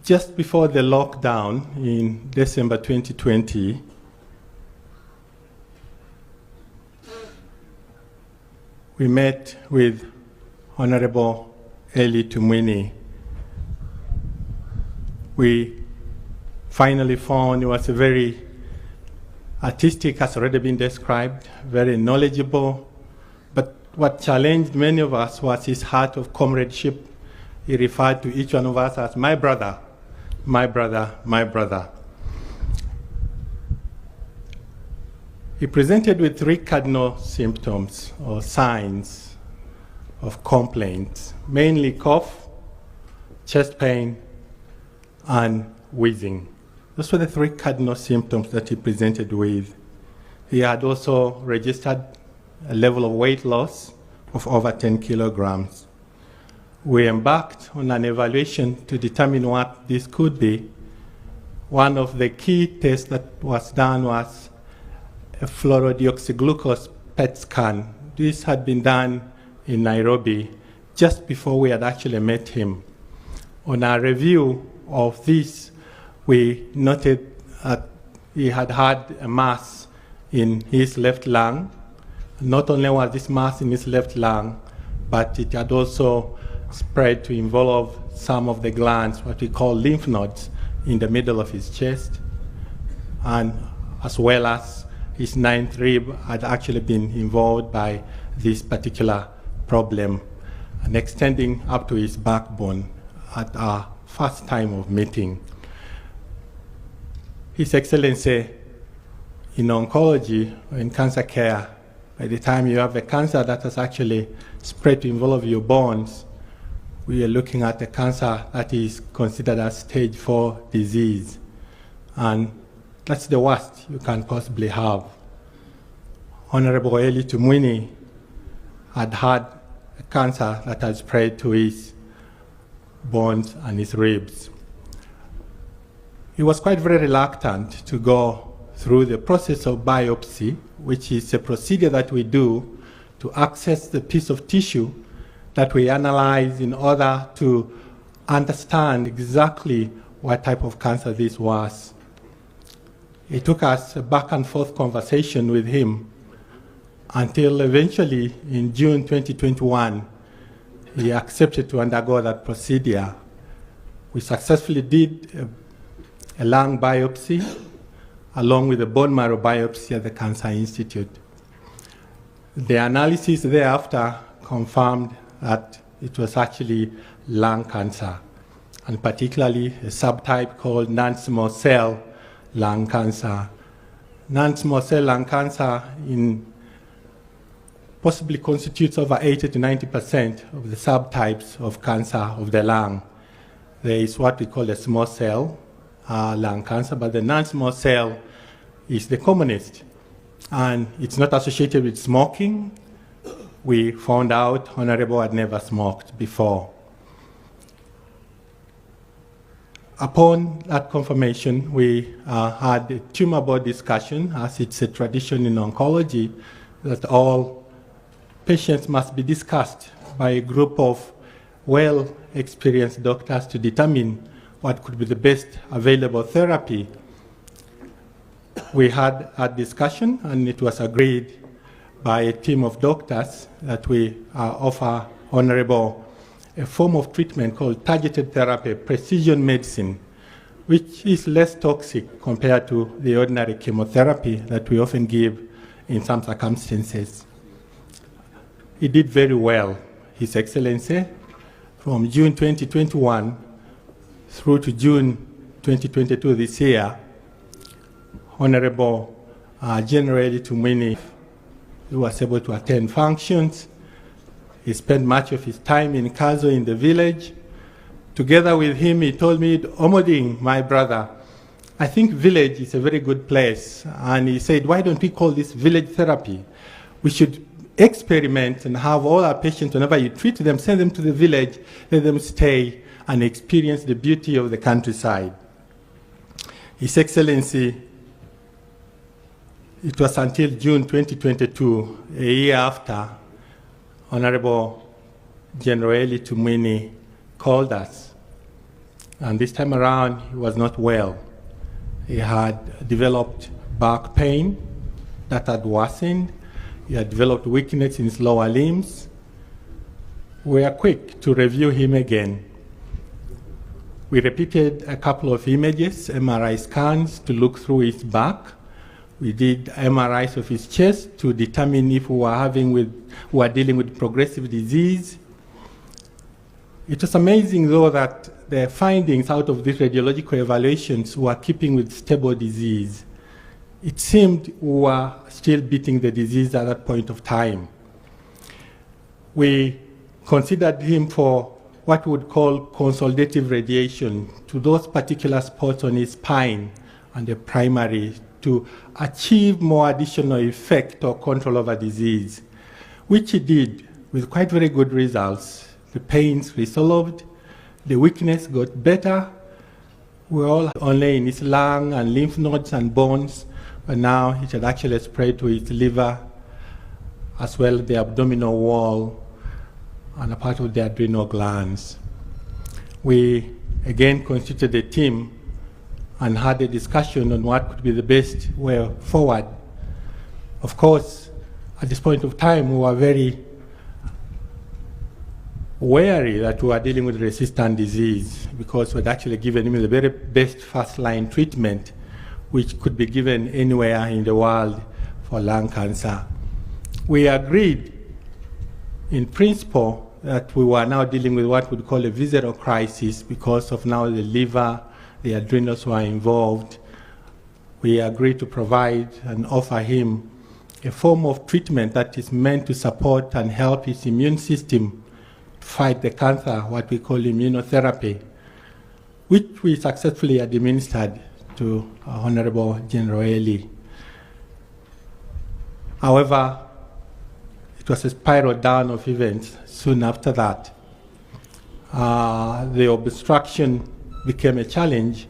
Just before the lockdown in December 2020, we met with Honorable Eli Tumwine. We finally found he was a very artistic, has already been described, very knowledgeable, but what challenged many of us was his heart of comradeship. He referred to each one of us as my brother, my brother, my brother. He presented with 3 cardinal symptoms or signs of complaints, mainly cough, chest pain, and wheezing. Those were the 3 cardinal symptoms that he presented with. He had also registered a level of weight loss of over 10 kilograms. We embarked on an evaluation to determine what this could be. One of the key tests that was done was a fluorodeoxyglucose PET scan. This had been done in Nairobi just before we had actually met him. On our review of this, we noted that he had had a mass in his left lung. Not only was this mass in his left lung, but it had also spread to involve some of the glands, what we call lymph nodes, in the middle of his chest, and as well as his 9th rib had actually been involved by this particular problem, and extending up to his backbone at our first time of meeting. His Excellency, in oncology, or in cancer care, by the time you have a cancer that has actually spread to involve your bones, we are looking at a cancer that is considered as stage 4 disease. And that's the worst you can possibly have. Honorable Eli Tumwine had had a cancer that had spread to his bones and his ribs. He was quite very reluctant to go through the process of biopsy, which is a procedure that we do to access the piece of tissue that we analyze in order to understand exactly what type of cancer this was. It took us a back and forth conversation with him until eventually in June 2021, he accepted to undergo that procedure. We successfully did a lung biopsy along with a bone marrow biopsy at the Cancer Institute. The analysis thereafter confirmed that it was actually lung cancer, and particularly a subtype called non-small cell lung cancer. Non-small cell lung cancer possibly constitutes over 80 to 90% of the subtypes of cancer of the lung. There is what we call a small cell lung cancer, but the non-small cell is the commonest, and it's not associated with smoking. We found out Honorable had never smoked before. Upon that confirmation, we had a tumor board discussion, as it's a tradition in oncology that all patients must be discussed by a group of well-experienced doctors to determine what could be the best available therapy. We had a discussion, and it was agreed by a team of doctors that we offer Honorable a form of treatment called targeted therapy, precision medicine, which is less toxic compared to the ordinary chemotherapy that we often give in some circumstances. He did very well, His Excellency. From June 2021 through to June 2022 this year, Honorable General Eli Tumwine, who was able to attend functions. He spent much of his time in Kazo in the village. Together with him, he told me, Omoding, my brother, I think village is a very good place. And he said, why don't we call this village therapy? We should experiment and have all our patients, whenever you treat them, send them to the village, let them stay and experience the beauty of the countryside. His Excellency, it was until June 2022, a year after, Honorable General Eli Tumwine called us And this time around, he was not well. He had developed back pain that had worsened. He had developed weakness in his lower limbs. We were quick to review him again. We repeated a couple of images, MRI scans, to look through his back. We did MRIs of his chest to determine if we were dealing with progressive disease. It was amazing, though, that the findings out of these radiological evaluations were keeping with stable disease. It seemed we were still beating the disease at that point of time. We considered him for what we would call consolidative radiation to those particular spots on his spine and the primary to achieve more additional effect or control over disease, which he did with quite very good results. The pains resolved, the weakness got better. We're all only in his lung and lymph nodes and bones, but now it had actually spread to his liver, as well as the abdominal wall and a part of the adrenal glands. We again constituted a team and had a discussion on what could be the best way forward. Of course, at this point of time, we were very wary that we were dealing with resistant disease because we had actually given him the very best first-line treatment, which could be given anywhere in the world for lung cancer. We agreed, in principle, that we were now dealing with what we'd call a visceral crisis because of now the liver, the adrenals were involved. We agreed to provide and offer him a form of treatment that is meant to support and help his immune system fight the cancer, what we call immunotherapy, which we successfully administered to Honorable General Eli. However, it was a spiral down of events soon after that. The obstruction became a challenge.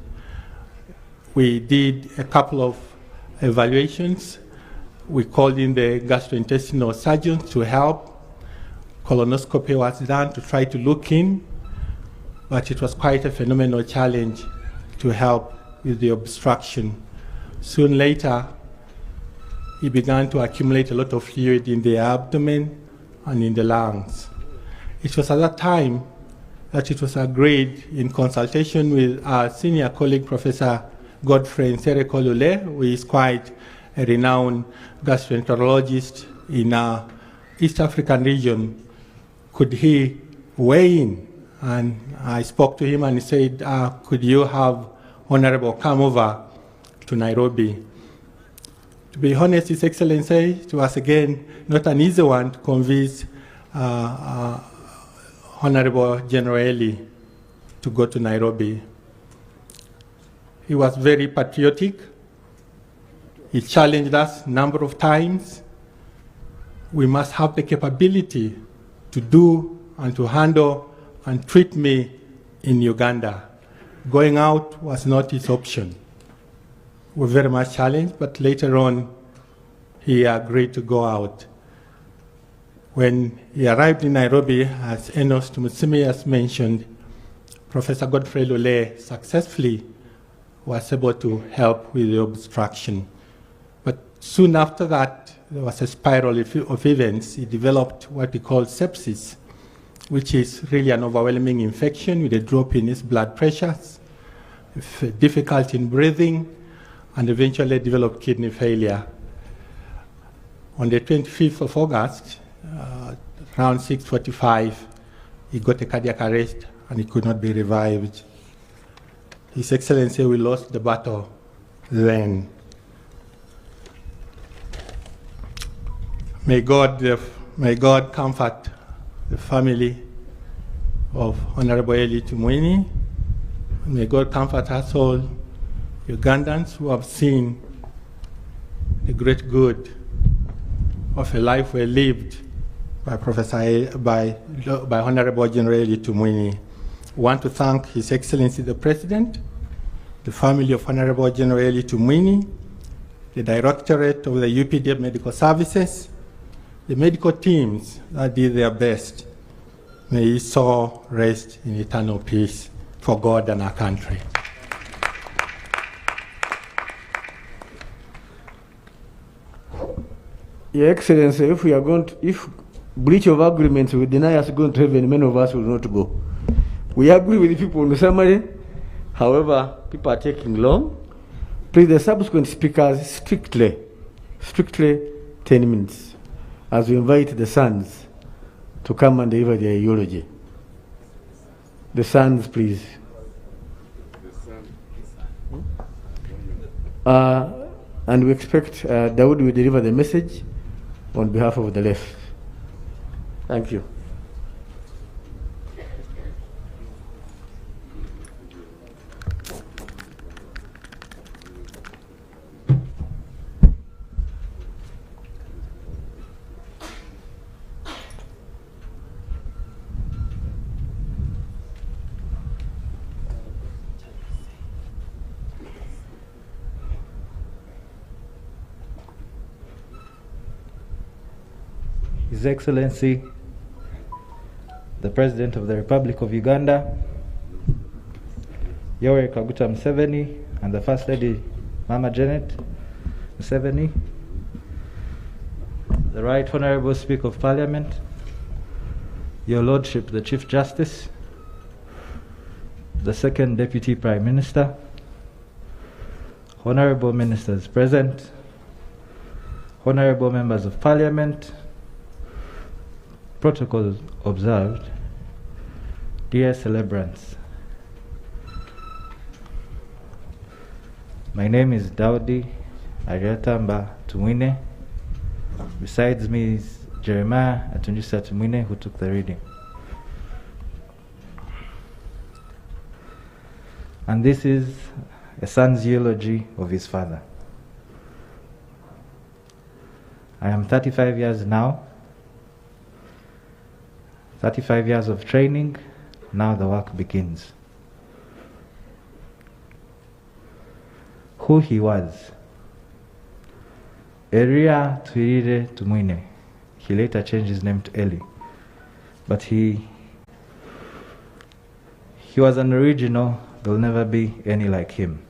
We did a couple of evaluations. We called in the gastrointestinal surgeon to help. Colonoscopy was done to try to look in, but it was quite a phenomenal challenge to help with the obstruction. Soon later, he began to accumulate a lot of fluid in the abdomen and in the lungs. It was at that time that it was agreed in consultation with our senior colleague, Professor Godfrey Kololo, who is quite a renowned gastroenterologist in our East African region. Could he weigh in? And I spoke to him and he said, could you have Honorable come over to Nairobi? To be honest, His Excellency, it was again not an easy one to convince Honorable General Eli to go to Nairobi. He was very patriotic. He challenged us a number of times. We must have the capability to do and to handle and treat me in Uganda. Going out was not his option. We were very much challenged, but later on, he agreed to go out. When he arrived in Nairobi, as Enos Tumutsimi has mentioned, Professor Godfrey Lule successfully was able to help with the obstruction. But soon after that, there was a spiral of events. He developed what we call sepsis, which is really an overwhelming infection with a drop in his blood pressures, difficulty in breathing, and eventually developed kidney failure. On the 25th of August, around 6:45, he got a cardiac arrest and he could not be revived. His Excellency, we lost the battle then. May God comfort the family of Honorable Eli Tumwine. May God comfort us all Ugandans who have seen the great good of a life well lived by Honorable General Eli Tumwine. We want to thank His Excellency the President, the family of Honorable General Eli Tumwine, the Directorate of the UPDF Medical Services, the medical teams that did their best. May his soul rest in eternal peace. for God and our country. Your Excellency, if breach of agreements will deny us going to heaven, many of us will not go. We agree with the people in the summary. However, people are taking long. Please, the subsequent speakers, strictly 10 minutes, as we invite the sons to come and deliver their eulogy. The sons, please. And we expect Dawood will deliver the message on behalf of the left. Thank you. His Excellency, the President of the Republic of Uganda, Yoweri Kaguta Museveni, and the First Lady, Mama Janet Museveni, the Right Honorable Speaker of Parliament, Your Lordship, the Chief Justice, the Second Deputy Prime Minister, Honorable Ministers present, Honorable Members of Parliament, protocols observed, dear celebrants. My name is Daudi Ariatamba Tumwine. Besides me is Jeremiah Atunjisa Tumwine, who took the reading. And this is a son's eulogy of his father. I am 35 years now. 35 years of training, now the work begins. Who he was. Eria Twirire Tumwine. He later changed his name to Eli. But he was an original. There will never be any like him.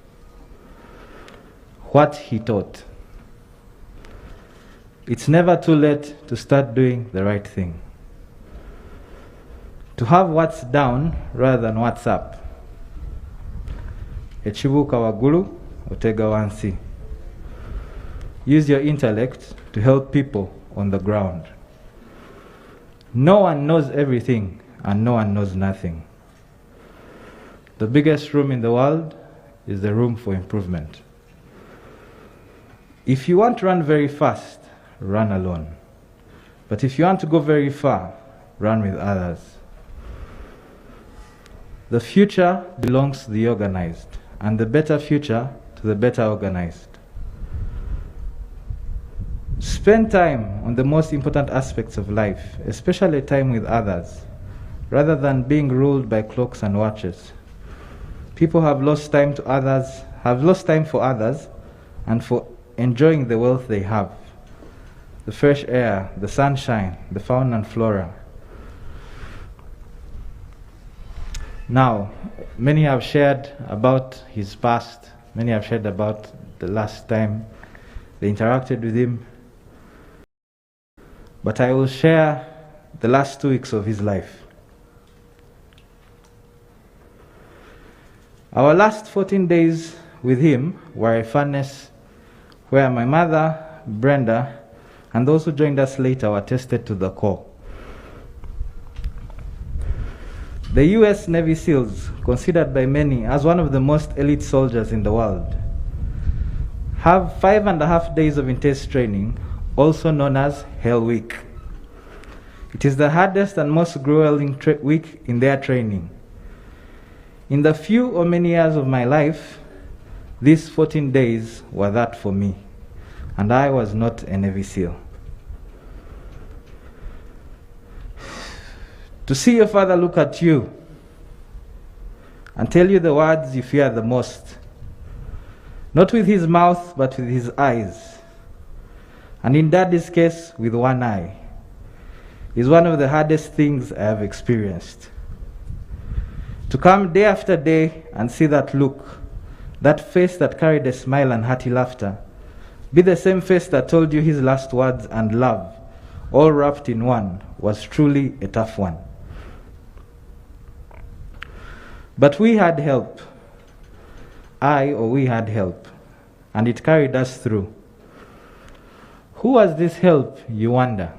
What he taught. It's never too late to start doing the right thing. To have what's down rather than what's up. Echibuka wagulu, otega wansi. Use your intellect to help people on the ground. No one knows everything and no one knows nothing. The biggest room in the world is the room for improvement. If you want to run very fast, run alone. But if you want to go very far, run with others. The future belongs to the organized, and the better future to the better organized. Spend time on the most important aspects of life, especially time with others, rather than being ruled by clocks and watches. People have lost time to others, have lost time for others, and for enjoying the wealth they have. The fresh air, the sunshine, the fauna and flora. Now, many have shared about his past. Many have shared about the last time they interacted with him. But I will share the last 2 weeks of his life. Our last 14 days with him were a furnace where my mother, Brenda, and those who joined us later were tested to the core. The US Navy SEALs, considered by many as one of the most elite soldiers in the world, have 5.5 days of intense training, also known as Hell Week. It is the hardest and most grueling week in their training. In the few or many years of my life, these 14 days were that for me, and I was not a Navy SEAL. To see your father look at you and tell you the words you fear the most, not with his mouth, but with his eyes, and in Daddy's case, with one eye, is one of the hardest things I have experienced. To come day after day and see that look, that face that carried a smile and hearty laughter, be the same face that told you his last words and love, all wrapped in one, was truly a tough one. But we had help. We had help, and it carried us through. Who was this help, you wonder?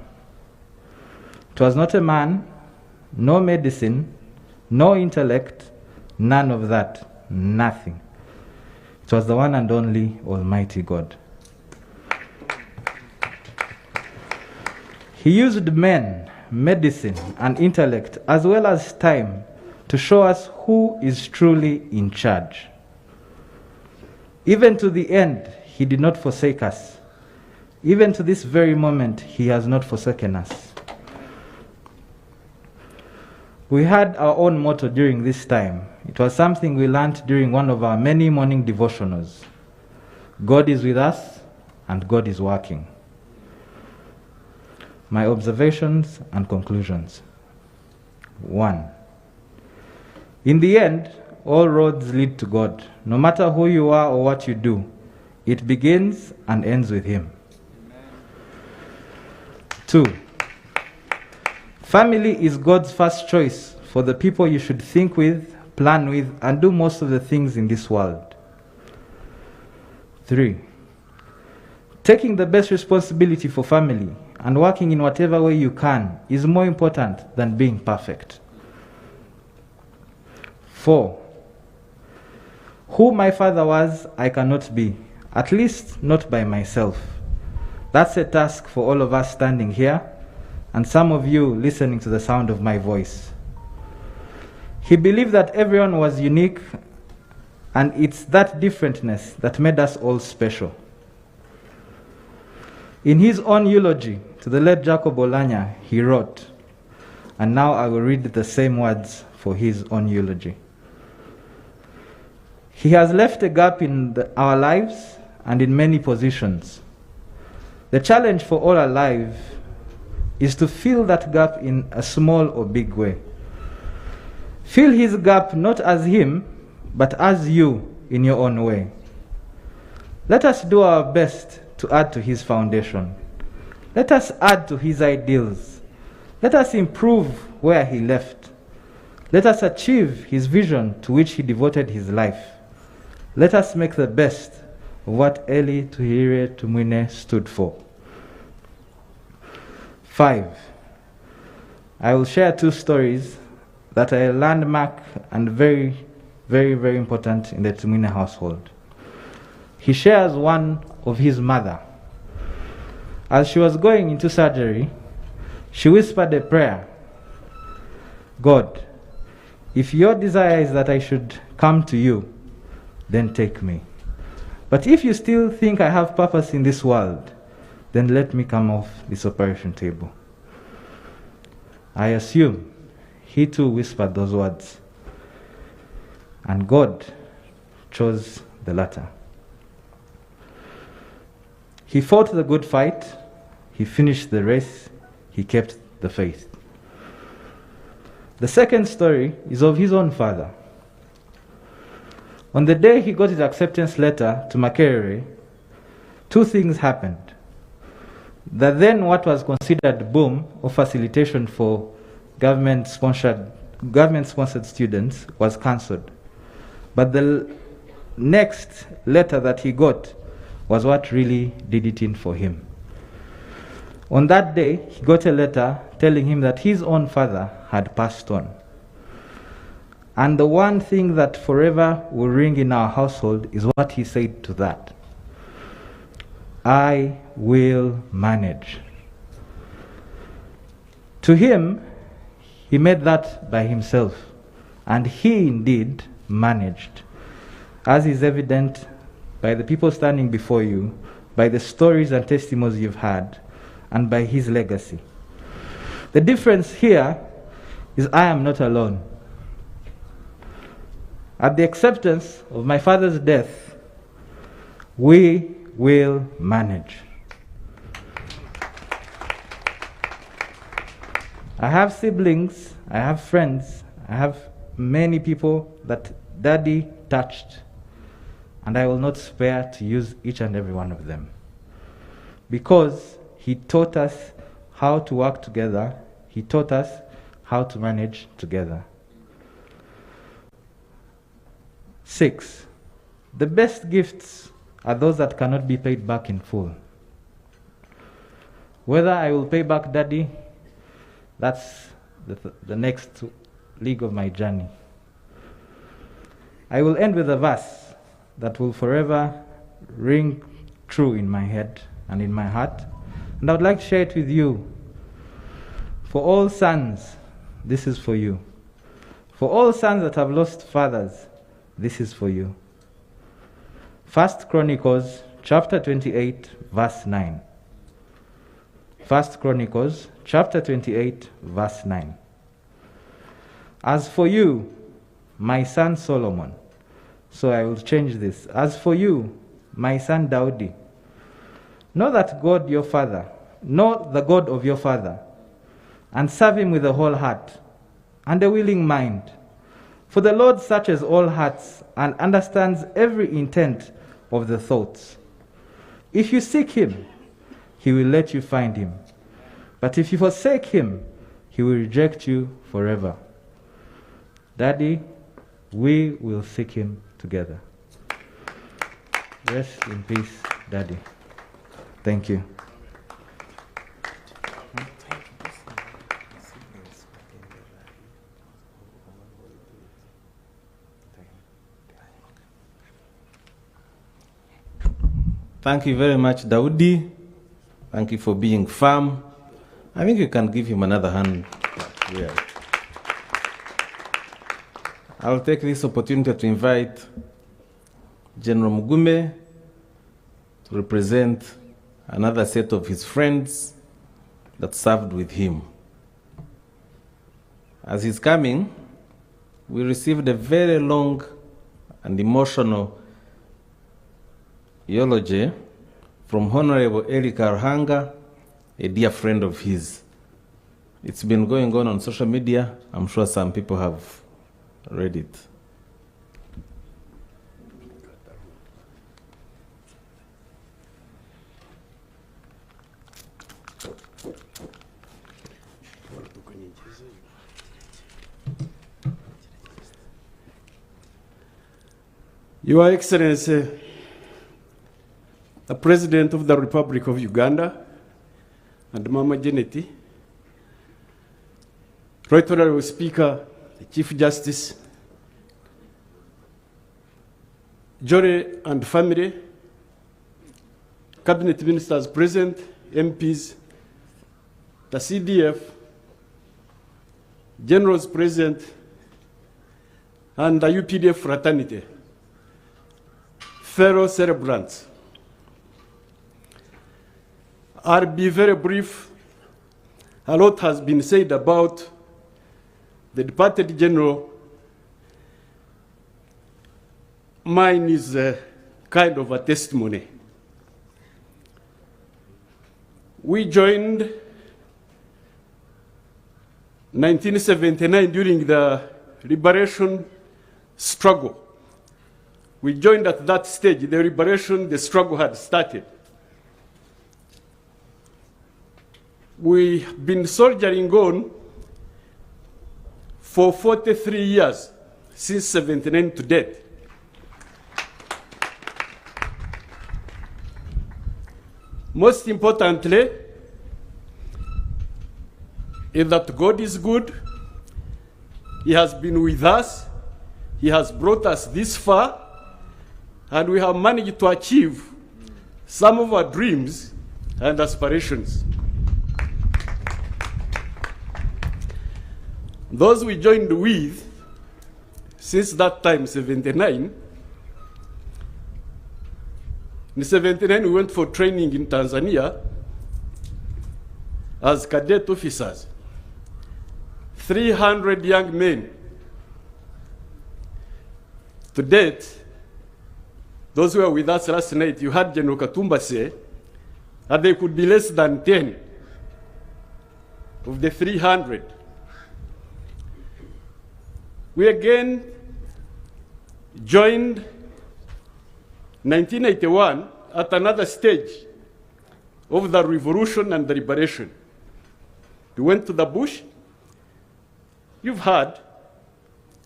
It was not a man, no medicine, no intellect, none of that, nothing. It was the one and only Almighty God. He used men, medicine, and intellect, as well as time, to show us who is truly in charge. Even to the end, he did not forsake us. Even to this very moment, he has not forsaken us. We had our own motto during this time. It was something we learned during one of our many morning devotionals. God is with us, and God is working. My observations and conclusions. 1. In the end, all roads lead to God. No matter who you are or what you do, it begins and ends with Him. 2. Family is God's first choice for the people you should think with, plan with, and do most of the things in this world. 3. Taking the best responsibility for family and working in whatever way you can is more important than being perfect. 4. Who my father was, I cannot be, at least not by myself. That's a task for all of us standing here, and some of you listening to the sound of my voice. He believed that everyone was unique, and it's that differentness that made us all special. In his own eulogy to the late Jacob Olanya, he wrote, and now I will read the same words for his own eulogy. He has left a gap in our lives and in many positions. The challenge for all alive is to fill that gap in a small or big way. Fill his gap not as him, but as you in your own way. Let us do our best to add to his foundation. Let us add to his ideals. Let us improve where he left. Let us achieve his vision to which he devoted his life. Let us make the best of what Eli Tuhire Tumwine stood for. 5. I will share 2 stories that are a landmark and very, very, very important in the Tumwine household. He shares one of his mother. As she was going into surgery, she whispered a prayer. God, if your desire is that I should come to you, then take me. But if you still think I have purpose in this world, then let me come off this operation table. I assume he too whispered those words. And God chose the latter. He fought the good fight. He finished the race. He kept the faith. The second story is of his own father. On the day he got his acceptance letter to Makerere, 2 things happened. That then what was considered boom or facilitation for government-sponsored students was cancelled. But the next letter that he got was what really did it in for him. On that day, he got a letter telling him that his own father had passed on. And the one thing that forever will ring in our household is what he said to that. I will manage. To him, he made that by himself, and he indeed managed, as is evident by the people standing before you, by the stories and testimonies you've had, and by his legacy. The difference here is I am not alone. At the acceptance of my father's death, we will manage. I have siblings, I have friends, I have many people that Daddy touched, and I will not spare to use each and every one of them. Because he taught us how to work together, he taught us how to manage together. 6, the best gifts are those that cannot be paid back in full. Whether I will pay back Daddy, that's the next leg of my journey. I will end with a verse that will forever ring true in my head and in my heart, and I would like to share it with you. For all sons, this is for you. For all sons that have lost fathers, this is for you. 1 Chronicles chapter 28, verse 9. 1 Chronicles chapter 28, verse 9. As for you, my son Solomon, so I will change this. As for you, my son Daudi, know that God your father, know the God of your father, and serve him with a whole heart and a willing mind. For the Lord searches all hearts and understands every intent of the thoughts. If you seek him, he will let you find him. But if you forsake him, he will reject you forever. Daddy, we will seek him together. Rest in peace, Daddy. Thank you. Thank you very much, Daudi. Thank you for being firm. I think you can give him another hand. Yeah. I'll take this opportunity to invite General Mugume to represent another set of his friends that served with him. As he's coming, we received a very long and emotional eulogy from Honorable Eric Arhanga, a dear friend of his. It's been going on social media. I'm sure some people have read it. Your Excellency, the President of the Republic of Uganda, and Mama Janeti, Right Honorable Speaker, the Chief Justice, Jory and family, Cabinet Ministers present, MPs, the CDF, Generals present, and the UPDF fraternity, fellow celebrants. I'll be very brief. A lot has been said about the departed general. Mine is a kind of a testimony. We joined 1979 during the liberation struggle. We joined at that stage. The struggle had started. We've been soldiering on for 43 years, since 79 to date. Most importantly, is that God is good. He has been with us. He has brought us this far, and we have managed to achieve some of our dreams and aspirations. Those we joined with since that time, 79. In 79, we went for training in Tanzania as cadet officers. 300 young men. To date, those who were with us last night, you heard General Katumba say that there could be less than 10 of the 300. We again joined 1981 at another stage of the revolution and the liberation. We went to the bush. You've heard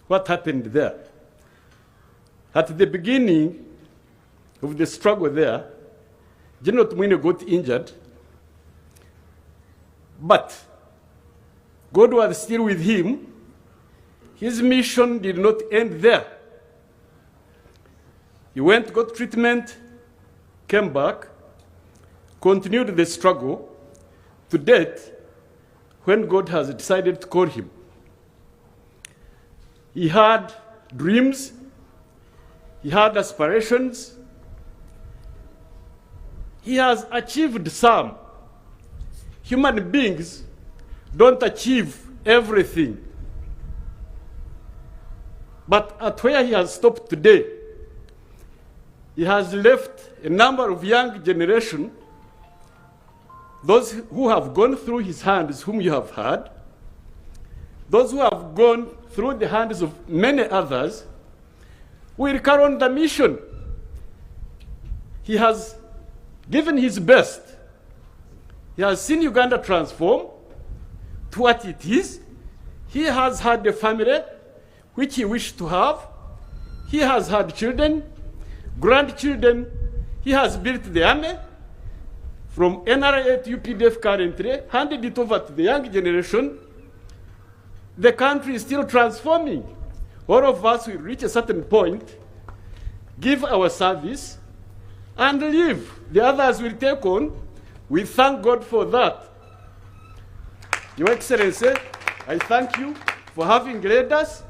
what happened there. At the beginning of the struggle there, General Tumwine got injured, but God was still with him. His mission did not end there. He went, got treatment, came back, continued the struggle to date when God has decided to call him. He had dreams, he had aspirations, he has achieved some. Human beings don't achieve everything. But at where he has stopped today, he has left a number of young generation, those who have gone through his hands, whom you have heard, those who have gone through the hands of many others, will carry on the mission. He has given his best. He has seen Uganda transform to what it is. He has had a family which he wished to have. He has had children, grandchildren. He has built the army from NRA to UPDF currently, handed it over to the young generation. The country is still transforming. All of us will reach a certain point, give our service, and leave. The others will take on. We thank God for that. Your Excellency, I thank you for having led us,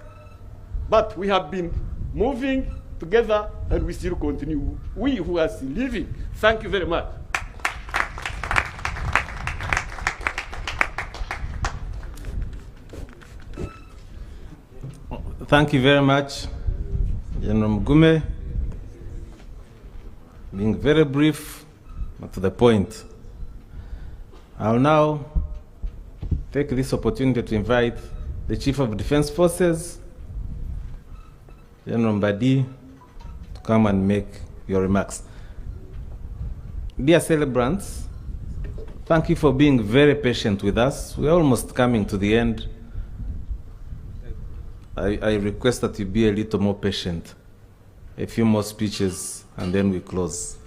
but we have been moving together and we still continue. We who are still living, thank you very much. Thank you very much, General Mugume, being very brief but to the point. I'll now take this opportunity to invite the Chief of Defense Forces, General Mbadi, to come and make your remarks. Dear celebrants, thank you for being very patient with us. We're almost coming to the end. I request that you be a little more patient. A few more speeches, and then we close.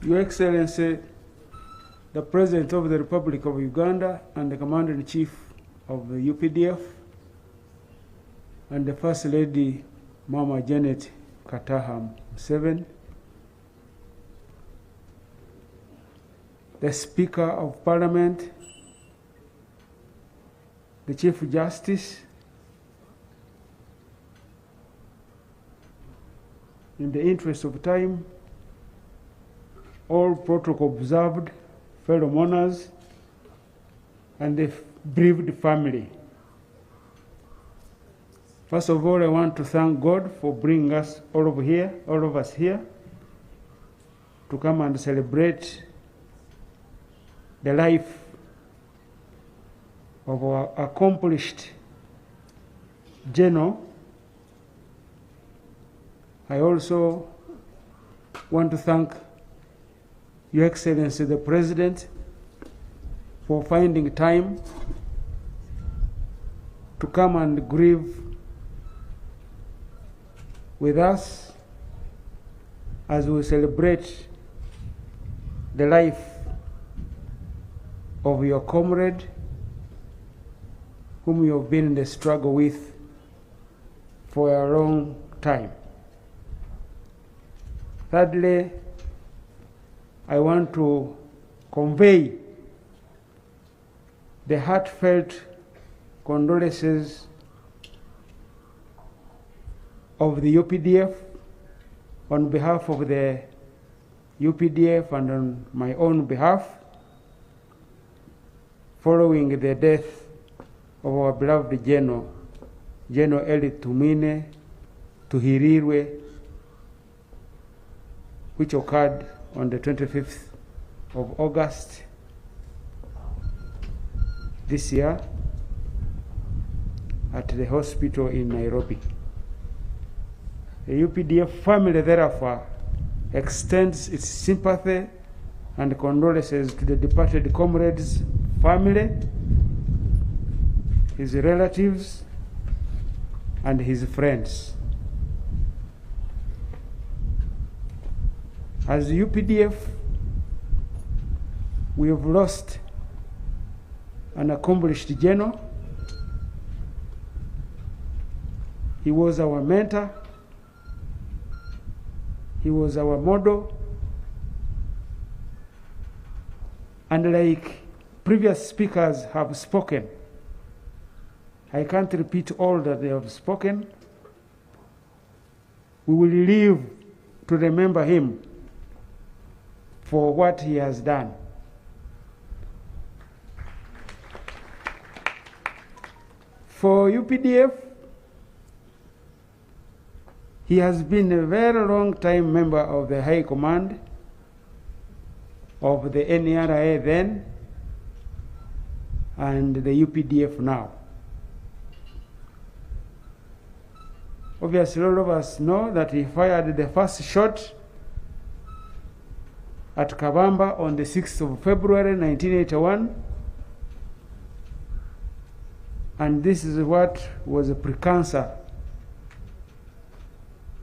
Your Excellency, the President of the Republic of Uganda and the Commander-in-Chief of the UPDF, and the First Lady, Mama Janet Kataham Museveni, the Speaker of Parliament, the Chief Justice, in the interest of time, all protocol observed, fellow mourners, and the bereaved family. First of all, I want to thank God for bringing us all of us here, to come and celebrate the life of our accomplished general. I also want to thank Your Excellency the President for finding time to come and grieve with us as we celebrate the life of your comrade whom you have been in the struggle with for a long time. Thirdly, I want to convey the heartfelt condolences of the UPDF on behalf of the UPDF and on my own behalf following the death of our beloved General Eli Tumwine Tuhirirwe, which occurred on the 25th of August this year at the hospital in Nairobi. The UPDF family therefore extends its sympathy and condolences to the departed comrade's family, his relatives, and his friends. As the UPDF, we have lost an accomplished general. He was our mentor. He was our model. And like previous speakers have spoken, I can't repeat all that they have spoken. We will live to remember him for what he has done. For UPDF, he has been a very long time member of the High Command of the NRA then and the UPDF now. Obviously, all of us know that he fired the first shot at Kabamba on the 6th of February 1981. And this is what was a precursor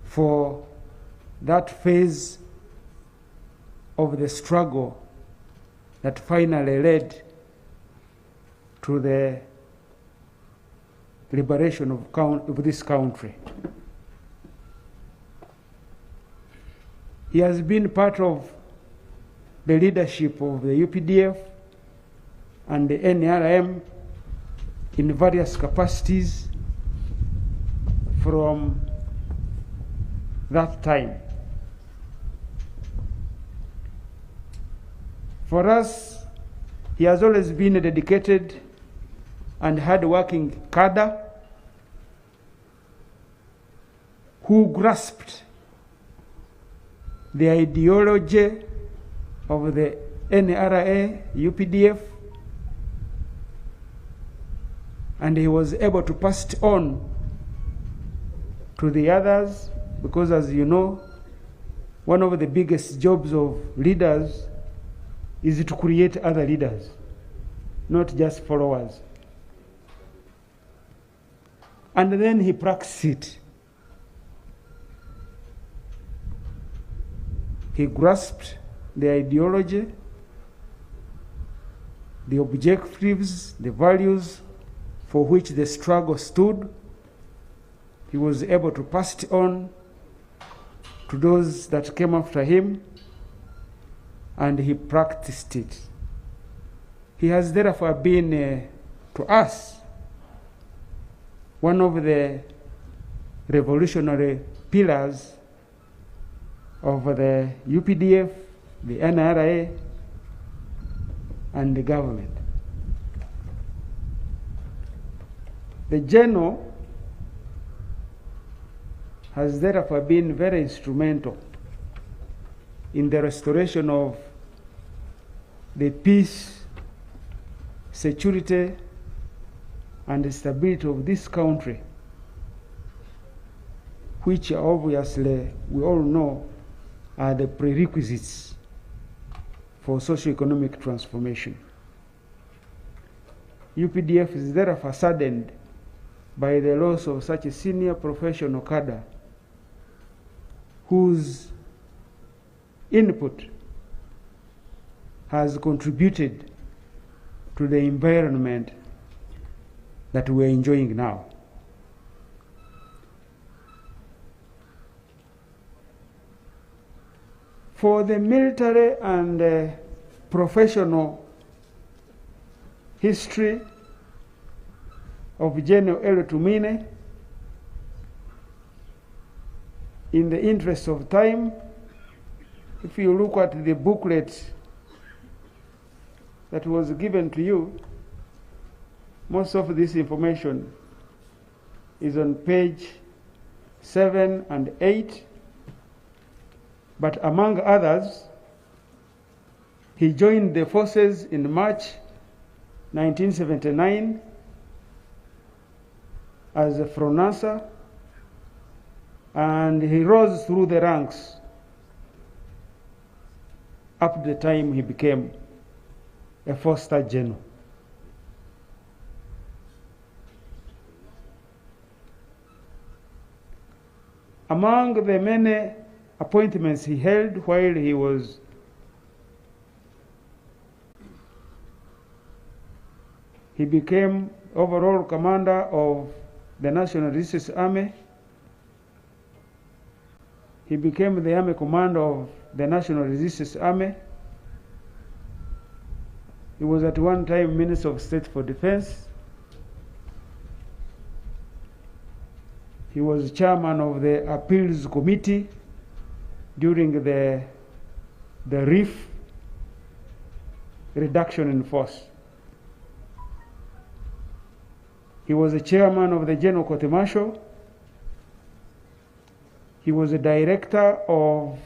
for that phase of the struggle that finally led to the liberation of this country. He has been part of the leadership of the UPDF and the NRM in various capacities from that time. For us, he has always been a dedicated and hard-working cadre who grasped the ideology of the NRA, UPDF, and he was able to pass it on to the others, because as you know, one of the biggest jobs of leaders is to create other leaders, not just followers. And then he practiced it. He grasped the ideology, the objectives, the values for which the struggle stood. He was able to pass it on to those that came after him, and he practiced it. He has therefore been, to us, one of the revolutionary pillars of the UPDF, the NRA, and the government. The general has therefore been very instrumental in the restoration of the peace, security, and the stability of this country, which obviously we all know are the prerequisites for socio-economic transformation. UPDF is therefore saddened by the loss of such a senior professional cadre whose input has contributed to the environment that we are enjoying now. For the military and professional history of General L. Tumwine, in the interest of time, if you look at the booklet that was given to you, most of this information is on page 7 and 8. But among others, he joined the forces in March 1979 as a Fronasa, and he rose through the ranks up to the time he became a 4-star general. Among the many appointments he held while he became overall commander of the National Resistance Army. He became the Army Commander of the National Resistance Army. He was at one time Minister of State for Defense. He was chairman of the Appeals Committee during the RIF, reduction in force. He was the chairman of the General Court Martial. He was a director of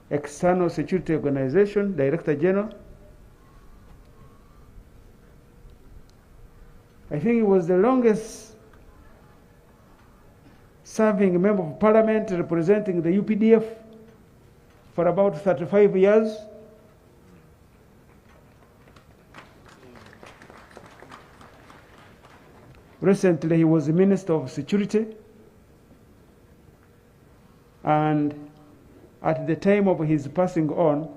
External Security Organization, Director General. I think he was the longest serving member of parliament representing the UPDF for about 35 years. Recently, he was the Minister of Security. And at the time of his passing on,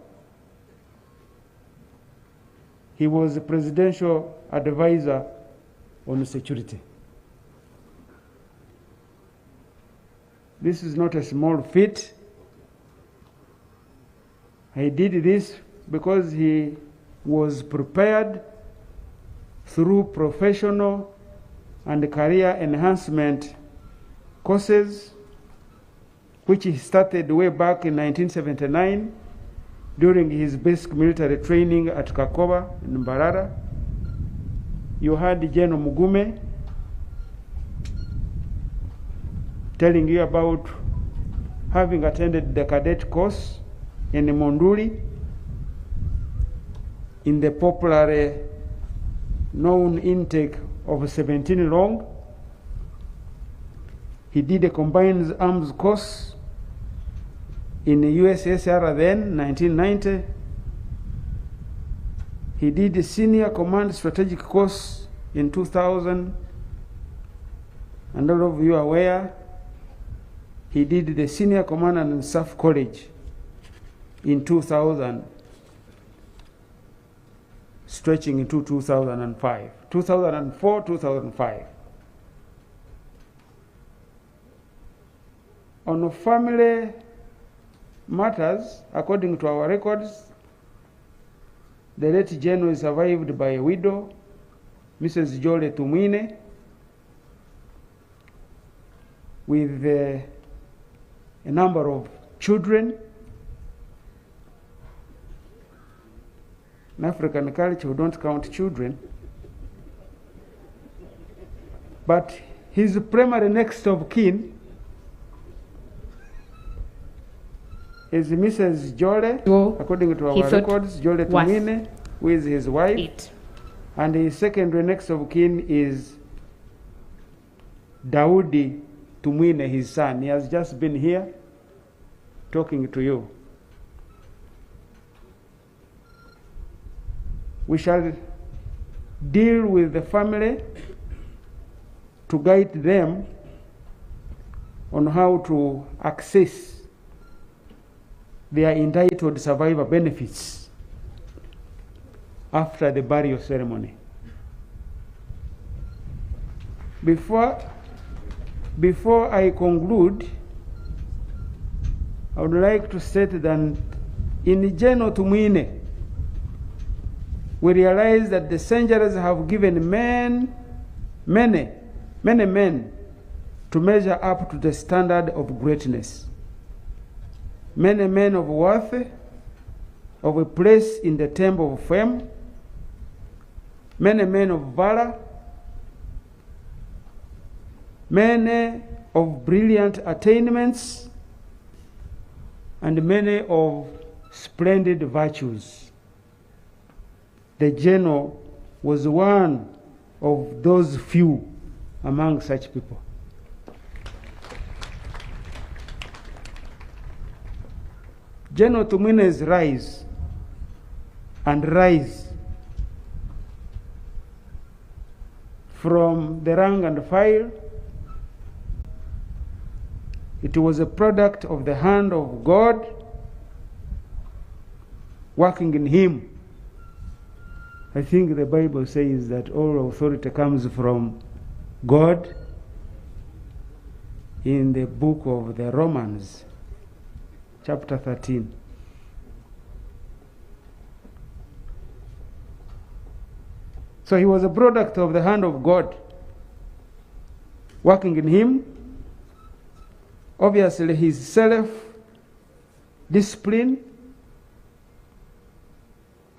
he was the presidential advisor on security. This is not a small feat. He did this because he was prepared through professional and career enhancement courses, which he started way back in 1979 during his basic military training at Kakoba in Mbarara. You had General Mugume telling you about having attended the cadet course in Monduli in the popularly known intake of 17 long. He did a combined arms course in the USSR then, 1990. He did a senior command strategic course in 2000. And all of you are aware, he did the senior command and staff college in 2000, stretching into 2005, 2004, 2005. On family matters, according to our records, the late general is survived by a widow, Mrs. Jole Tumwine, with a number of children. In African culture, we don't count children. But his primary next of kin is Mrs. Jole, according to our records, Jole Tumwine, who is his wife. And his secondary next of kin is Daudi Tumwine, his son. He has just been here talking to you. We shall deal with the family to guide them on how to access their entitled survivor benefits after the burial ceremony. Before I conclude, I would like to state In General Tumwine, we realize that the centuries have given many men to measure up to the standard of greatness. Many men of worth, of a place in the temple of fame, many men of valor, many of brilliant attainments, and many of splendid virtues. The general was one of those few among such people. General Tumwine's rise from the rank and file, it was a product of the hand of God working in him. I think the Bible says that all authority comes from God in the book of the Romans, chapter 13. So he was a product of the hand of God working in him. Obviously, his self-discipline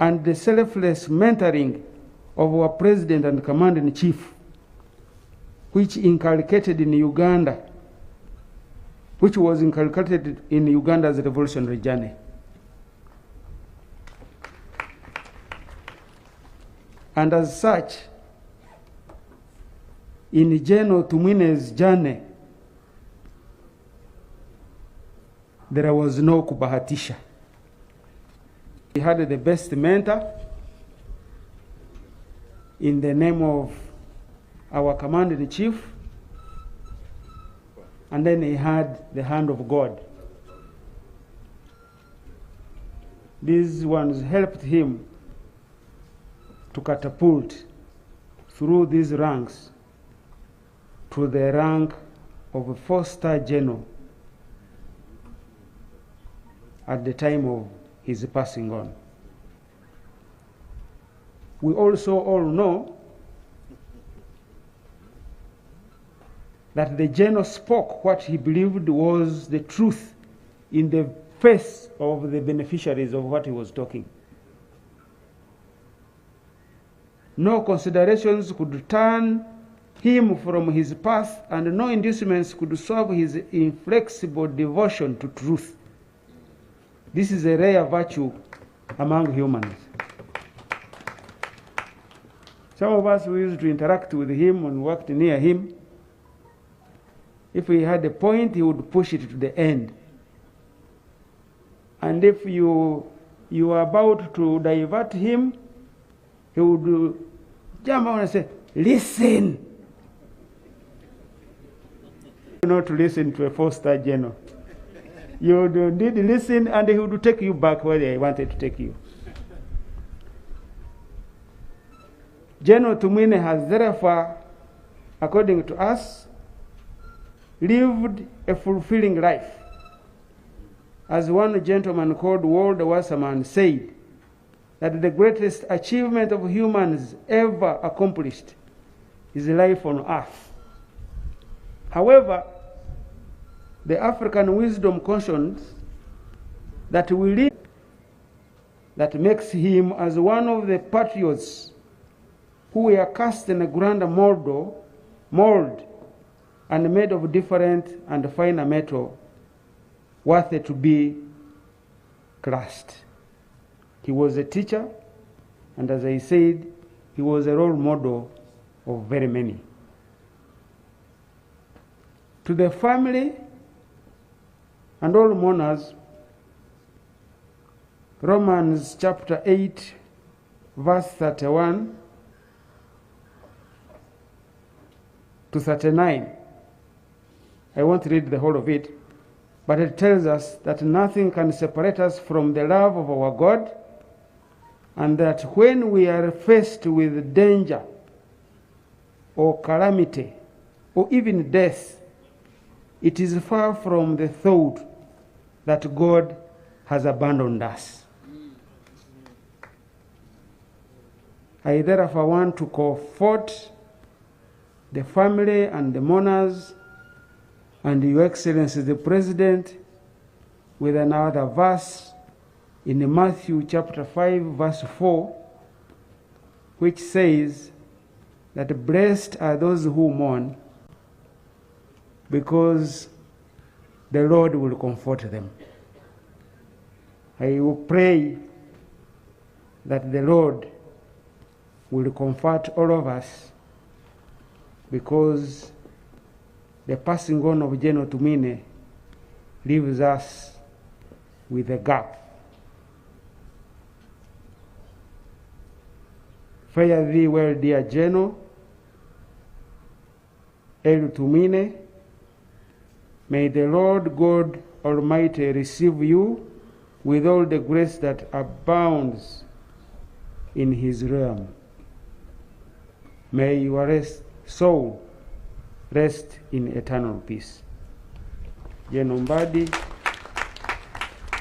and the selfless mentoring of our president and commander-in-chief, which was inculcated in Uganda's revolutionary journey. And as such, in General Tumwine's journey, there was no kubahatisha. He had the best mentor in the name of our commander-in-chief, and then he had the hand of God. These ones helped him to catapult through these ranks to the rank of a 4-star general at the time of his passing on. We also all know that the general spoke what he believed was the truth in the face of the beneficiaries of what he was talking. No considerations could turn him from his path, and no inducements could solve his inflexible devotion to truth. This is a rare virtue among humans. Some of us who used to interact with him and worked near him, if he had a point, he would push it to the end. And if you are about to divert him, he would jump on and say, listen. Not to listen to a 4-star general. You would need to listen, and he would take you back where he wanted to take you. General Tumwine has therefore, according to us, lived a fulfilling life. As one gentleman called Walter Wasserman said, that the greatest achievement of humans ever accomplished is life on earth. However, the African wisdom cautions that we live, that makes him as one of the patriots who were cast in a grand mold and made of different and finer metal, worthy to be classed. He was a teacher, and as I said, he was a role model of very many. To the family and all mourners, Romans chapter 8, verse 31 to 39. I won't read the whole of it, but it tells us that nothing can separate us from the love of our God, and that when we are faced with danger or calamity or even death, it is far from the thought that God has abandoned us. I therefore want to comfort the family and the mourners and Your Excellency the President with another verse in Matthew chapter 5 verse 4, which says that blessed are those who mourn, because the Lord will comfort them. I will pray that the Lord will comfort all of us, because the passing on of General Tumwine leaves us with a gap. Fare thee well, dear General Tumwine. May the Lord God Almighty receive you with all the grace that abounds in His realm. May your soul rest in eternal peace. General Mbadi,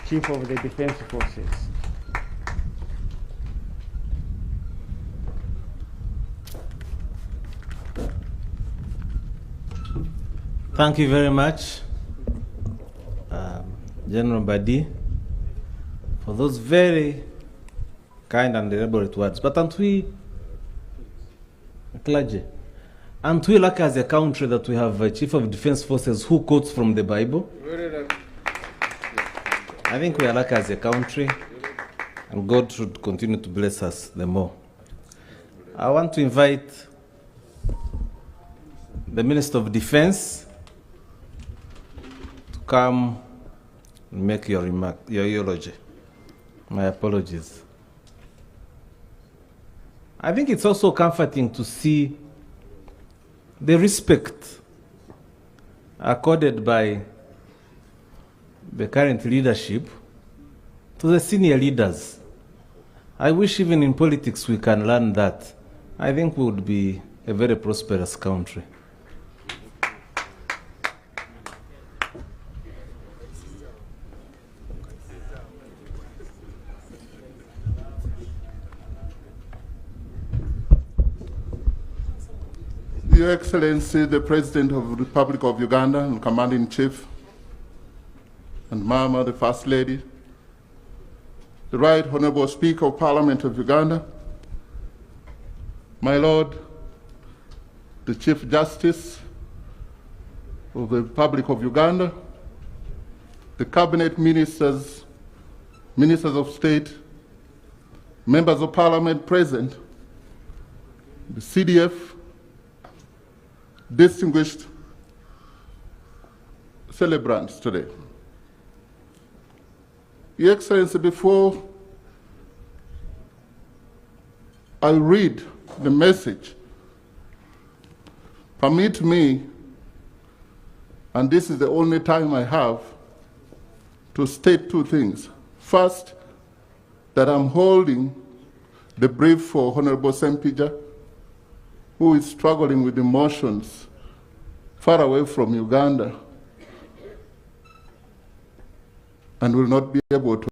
Chief of the Defense Forces. Thank you very much, General Mbadi, for those very kind and elaborate words. But aren't we, clergy, aren't we lucky as a country that we have a Chief of Defense Forces who quotes from the Bible? I think we are lucky as a country, and God should continue to bless us the more. I want to invite the Minister of Defense to come and make your remark, your eulogy. My apologies. I think it's also comforting to see the respect accorded by the current leadership to the senior leaders. I wish even in politics we can learn that. I think we would be a very prosperous country. Your Excellency, the President of the Republic of Uganda and Commander-in-Chief, and Mama, the First Lady, the Right Honorable Speaker of Parliament of Uganda, my Lord, the Chief Justice of the Republic of Uganda, the Cabinet Ministers, Ministers of State, Members of Parliament present, the CDF, distinguished celebrants today. Your Excellency, before I read the message, permit me, and this is the only time I have, to state two things. First, that I'm holding the brief for Honorable Sempija, who is struggling with emotions far away from Uganda and will not be able to